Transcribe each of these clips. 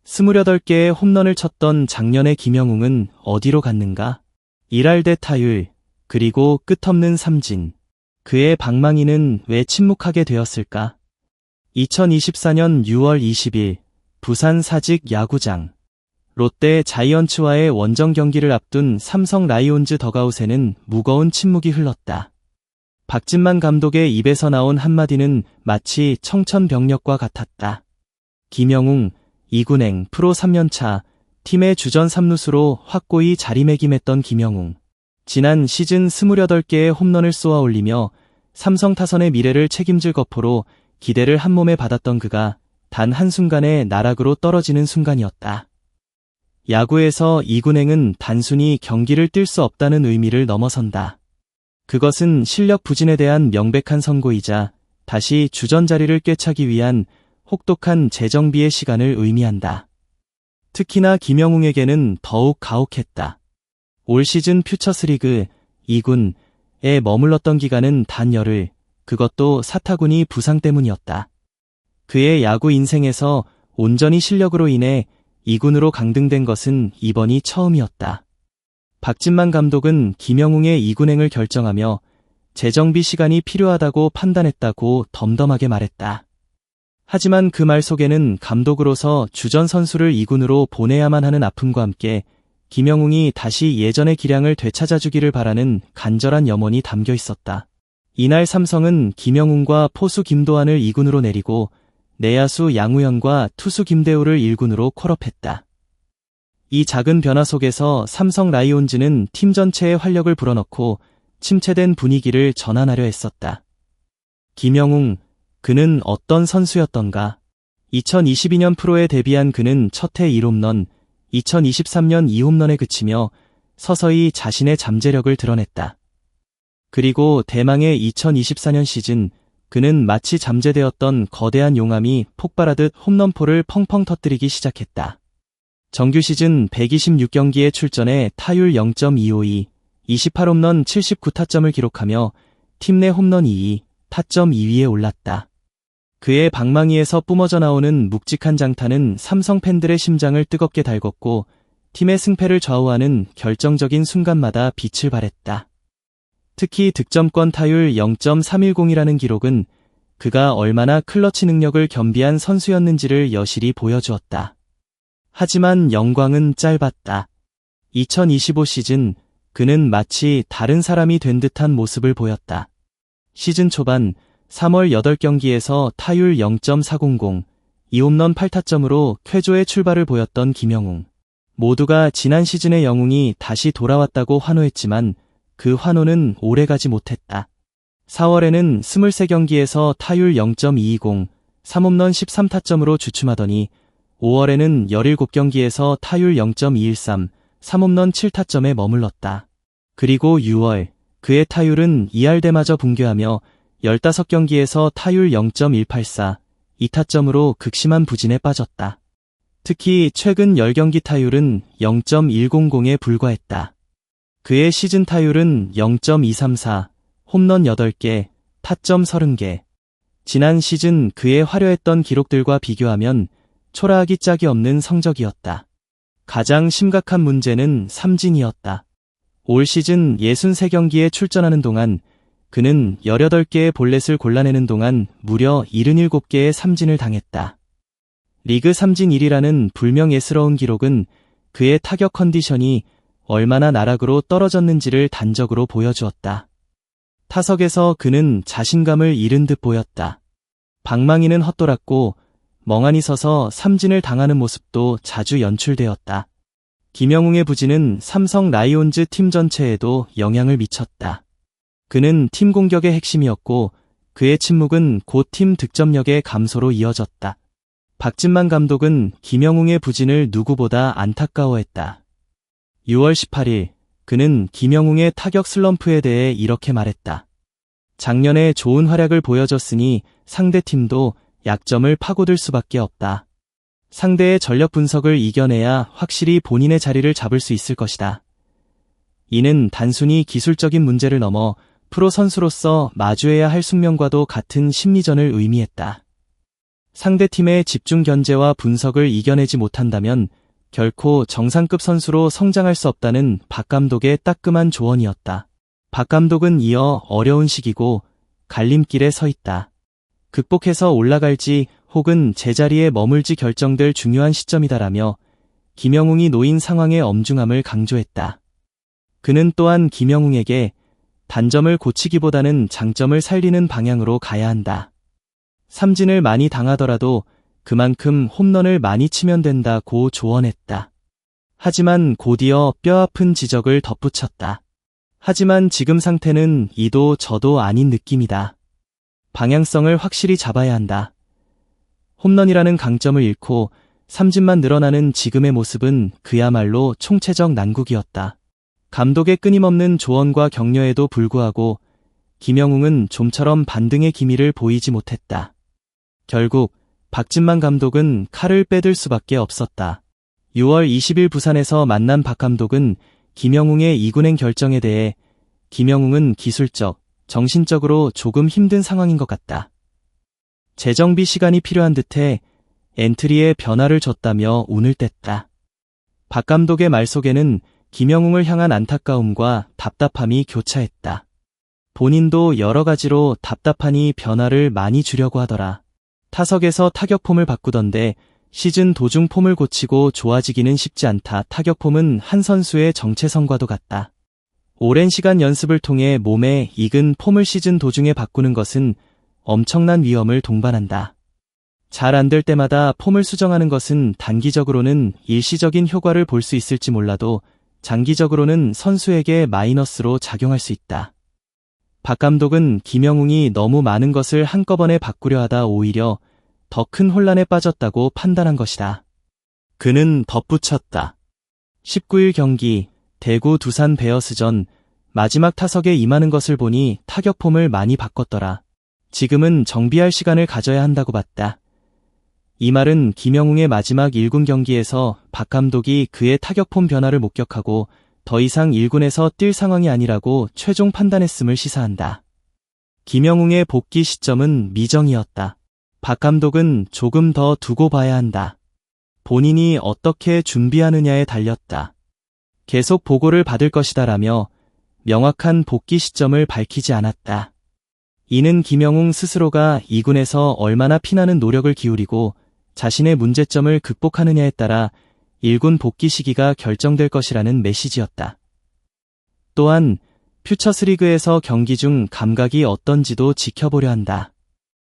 (28개의) 홈런을 쳤던 작년의 김영웅은 어디로 갔는가? 일할대 타율, 그리고 끝없는 삼진. 그의 방망이는 왜 침묵하게 되었을까? 2024년 6월 20일 부산 사직 야구장. 롯데 자이언츠와의 원정 경기를 앞둔 삼성 라이온즈 더가웃에는 무거운 침묵이 흘렀다. 박진만 감독의 입에서 나온 한마디는 마치 청천벽력과 같았다. 김영웅, 이군행 프로 3년차, 팀의 주전 3루수로 확고히 자리매김했던 김영웅. 지난 시즌 28개의 홈런을 쏘아 올리며 삼성 타선의 미래를 책임질 거포로 기대를 한몸에 받았던 그가 단 한순간에 나락으로 떨어지는 순간이었다. 야구에서 이군행은 단순히 경기를 뛸 수 없다는 의미를 넘어선다. 그것은 실력 부진에 대한 명백한 선고이자 다시 주전 자리를 꿰차기 위한 혹독한 재정비의 시간을 의미한다. 특히나 김영웅에게는 더욱 가혹했다. 올 시즌 퓨처스리그 2군에 머물렀던 기간은 단 열흘, 그것도 사타구니 부상 때문이었다. 그의 야구 인생에서 온전히 실력으로 인해 2군으로 강등된 것은 이번이 처음이었다. 박진만 감독은 김영웅의 2군행을 결정하며 재정비 시간이 필요하다고 판단했다고 덤덤하게 말했다. 하지만 그 말 속에는 감독으로서 주전 선수를 2군으로 보내야만 하는 아픔과 함께 김영웅이 다시 예전의 기량을 되찾아주기를 바라는 간절한 염원이 담겨 있었다. 이날 삼성은 김영웅과 포수 김도환을 2군으로 내리고 내야수 양우현과 투수 김대우를 1군으로 콜업했다. 이 작은 변화 속에서 삼성 라이온즈는 팀 전체의 활력을 불어넣고 침체된 분위기를 전환하려 했었다. 김영웅, 그는 어떤 선수였던가? 2022년 프로에 데뷔한 그는 첫해 1홈런, 2023년 2홈런에 그치며 서서히 자신의 잠재력을 드러냈다. 그리고 대망의 2024년 시즌, 그는 마치 잠재되었던 거대한 용암이 폭발하듯 홈런포를 펑펑 터뜨리기 시작했다. 정규 시즌 126경기에 출전해 타율 0.252, 28홈런 79타점을 기록하며 팀 내 홈런 2위, 타점 2위에 올랐다. 그의 방망이에서 뿜어져 나오는 묵직한 장타는 삼성 팬들의 심장을 뜨겁게 달궜고 팀의 승패를 좌우하는 결정적인 순간마다 빛을 발했다. 특히 득점권 타율 0.310이라는 기록은 그가 얼마나 클러치 능력을 겸비한 선수였는지를 여실히 보여주었다. 하지만 영광은 짧았다. 2025 시즌, 그는 마치 다른 사람이 된 듯한 모습을 보였다. 시즌 초반 3월 8경기에서 타율 0.400, 2홈런 8타점으로 쾌조의 출발을 보였던 김영웅. 모두가 지난 시즌의 영웅이 다시 돌아왔다고 환호했지만 그 환호는 오래가지 못했다. 4월에는 23경기에서 타율 0.220, 3홈런 13타점으로 주춤하더니 5월에는 17경기에서 타율 0.213, 3홈런 7타점에 머물렀다. 그리고 6월, 그의 타율은 2할대마저 붕괴하며 15경기에서 타율 0.184, 2타점으로 극심한 부진에 빠졌다. 특히 최근 10경기 타율은 0.100에 불과했다. 그의 시즌 타율은 0.234, 홈런 8개, 타점 30개. 지난 시즌 그의 화려했던 기록들과 비교하면 초라하기 짝이 없는 성적이었다. 가장 심각한 문제는 삼진이었다. 올 시즌 63경기에 출전하는 동안 그는 18개의 볼넷을 골라내는 동안 무려 77개의 삼진을 당했다. 리그 삼진 1위라는 불명 예스러운 기록은 그의 타격 컨디션이 얼마나 나락으로 떨어졌는지를 단적으로 보여주었다. 타석에서 그는 자신감을 잃은 듯 보였다. 방망이는 헛돌았고 멍하니 서서 삼진을 당하는 모습도 자주 연출되었다. 김영웅의 부진은 삼성 라이온즈 팀 전체에도 영향을 미쳤다. 그는 팀 공격의 핵심이었고 그의 침묵은 곧 팀 득점력의 감소로 이어졌다. 박진만 감독은 김영웅의 부진을 누구보다 안타까워했다. 6월 18일, 그는 김영웅의 타격 슬럼프에 대해 이렇게 말했다. 작년에 좋은 활약을 보여줬으니 상대팀도 약점을 파고들 수밖에 없다. 상대의 전력 분석을 이겨내야 확실히 본인의 자리를 잡을 수 있을 것이다. 이는 단순히 기술적인 문제를 넘어 프로 선수로서 마주해야 할 숙명과도 같은 심리전을 의미했다. 상대팀의 집중 견제와 분석을 이겨내지 못한다면 결코 정상급 선수로 성장할 수 없다는 박 감독의 따끔한 조언이었다. 박 감독은 이어 어려운 시기고 갈림길에 서 있다. 극복해서 올라갈지 혹은 제자리에 머물지 결정될 중요한 시점이다라며 김영웅이 놓인 상황의 엄중함을 강조했다. 그는 또한 김영웅에게 단점을 고치기보다는 장점을 살리는 방향으로 가야 한다. 삼진을 많이 당하더라도 그만큼 홈런을 많이 치면 된다고 조언했다. 하지만 곧이어 뼈아픈 지적을 덧붙였다. 하지만 지금 상태는 이도 저도 아닌 느낌이다. 방향성을 확실히 잡아야 한다. 홈런이라는 강점을 잃고 삼진만 늘어나는 지금의 모습은 그야말로 총체적 난국이었다. 감독의 끊임없는 조언과 격려에도 불구하고 김영웅은 좀처럼 반등의 기미를 보이지 못했다. 결국 박진만 감독은 칼을 빼들 수밖에 없었다. 6월 20일 부산에서 만난 박 감독은 김영웅의 이군행 결정에 대해 김영웅은 기술적, 정신적으로 조금 힘든 상황인 것 같다. 재정비 시간이 필요한 듯해 엔트리에 변화를 줬다며 운을 뗐다. 박 감독의 말 속에는 김영웅을 향한 안타까움과 답답함이 교차했다. 본인도 여러 가지로 답답하니 변화를 많이 주려고 하더라. 타석에서 타격 폼을 바꾸던데 시즌 도중 폼을 고치고 좋아지기는 쉽지 않다. 타격 폼은 한 선수의 정체성과도 같다. 오랜 시간 연습을 통해 몸에 익은 폼을 시즌 도중에 바꾸는 것은 엄청난 위험을 동반한다. 잘 안 될 때마다 폼을 수정하는 것은 단기적으로는 일시적인 효과를 볼 수 있을지 몰라도 장기적으로는 선수에게 마이너스로 작용할 수 있다. 박 감독은 김영웅이 너무 많은 것을 한꺼번에 바꾸려 하다 오히려 더 큰 혼란에 빠졌다고 판단한 것이다. 그는 덧붙였다. 19일 경기 대구 두산 베어스전 마지막 타석에 임하는 것을 보니 타격 폼을 많이 바꿨더라. 지금은 정비할 시간을 가져야 한다고 봤다. 이 말은 김영웅의 마지막 1군 경기에서 박 감독이 그의 타격 폼 변화를 목격하고 더 이상 1군에서 뛸 상황이 아니라고 최종 판단했음을 시사한다. 김영웅의 복귀 시점은 미정이었다. 박 감독은 조금 더 두고 봐야 한다. 본인이 어떻게 준비하느냐에 달렸다. 계속 보고를 받을 것이다라며 명확한 복귀 시점을 밝히지 않았다. 이는 김영웅 스스로가 2군에서 얼마나 피나는 노력을 기울이고 자신의 문제점을 극복하느냐에 따라 1군 복귀 시기가 결정될 것이라는 메시지였다. 또한 퓨처스리그에서 경기 중 감각이 어떤지도 지켜보려 한다.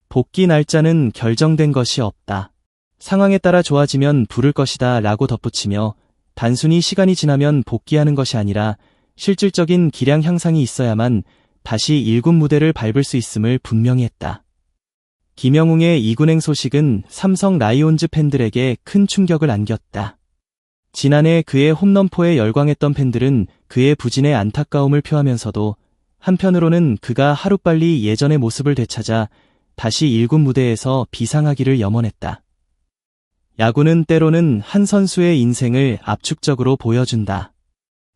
복귀 날짜는 결정된 것이 없다. 상황에 따라 좋아지면 부를 것이다 라고 덧붙이며 단순히 시간이 지나면 복귀하는 것이 아니라 실질적인 기량 향상이 있어야만 다시 1군 무대를 밟을 수 있음을 분명히 했다. 김영웅의 2군행 소식은 삼성 라이온즈 팬들에게 큰 충격을 안겼다. 지난해 그의 홈런포에 열광했던 팬들은 그의 부진에 안타까움을 표하면서도 한편으로는 그가 하루빨리 예전의 모습을 되찾아 다시 1군 무대에서 비상하기를 염원했다. 야구는 때로는 한 선수의 인생을 압축적으로 보여준다.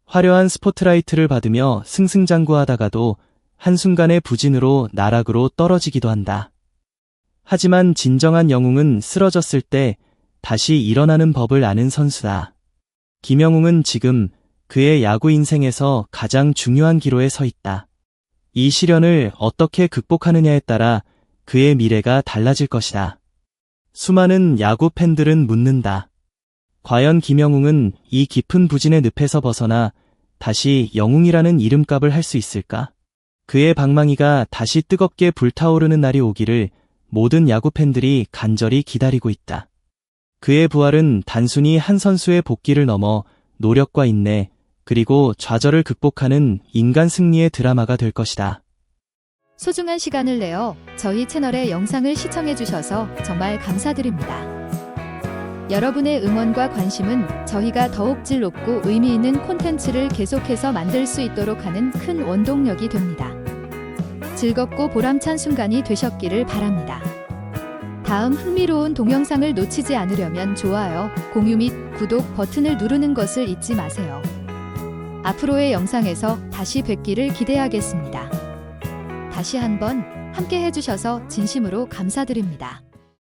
화려한 스포트라이트를 받으며 승승장구하다가도 한순간의 부진으로 나락으로 떨어지기도 한다. 하지만 진정한 영웅은 쓰러졌을 때 다시 일어나는 법을 아는 선수다. 김영웅은 지금 그의 야구 인생에서 가장 중요한 기로에 서 있다. 이 시련을 어떻게 극복하느냐에 따라 그의 미래가 달라질 것이다. 수많은 야구 팬들은 묻는다. 과연 김영웅은 이 깊은 부진의 늪에서 벗어나 다시 영웅이라는 이름값을 할 수 있을까? 그의 방망이가 다시 뜨겁게 불타오르는 날이 오기를 모든 야구 팬들이 간절히 기다리고 있다. 그의 부활은 단순히 한 선수의 복귀를 넘어 노력과 인내, 그리고 좌절을 극복하는 인간 승리의 드라마가 될 것이다. 소중한 시간을 내어 저희 채널의 영상을 시청해주셔서 정말 감사드립니다. 여러분의 응원과 관심은 저희가 더욱 질 높고 의미 있는 콘텐츠를 계속해서 만들 수 있도록 하는 큰 원동력이 됩니다. 즐겁고 보람찬 순간이 되셨기를 바랍니다. 다음 흥미로운 동영상을 놓치지 않으려면 좋아요, 공유 및 구독 버튼을 누르는 것을 잊지 마세요. 앞으로의 영상에서 다시 뵙기를 기대하겠습니다. 다시 한번 함께 해주셔서 진심으로 감사드립니다.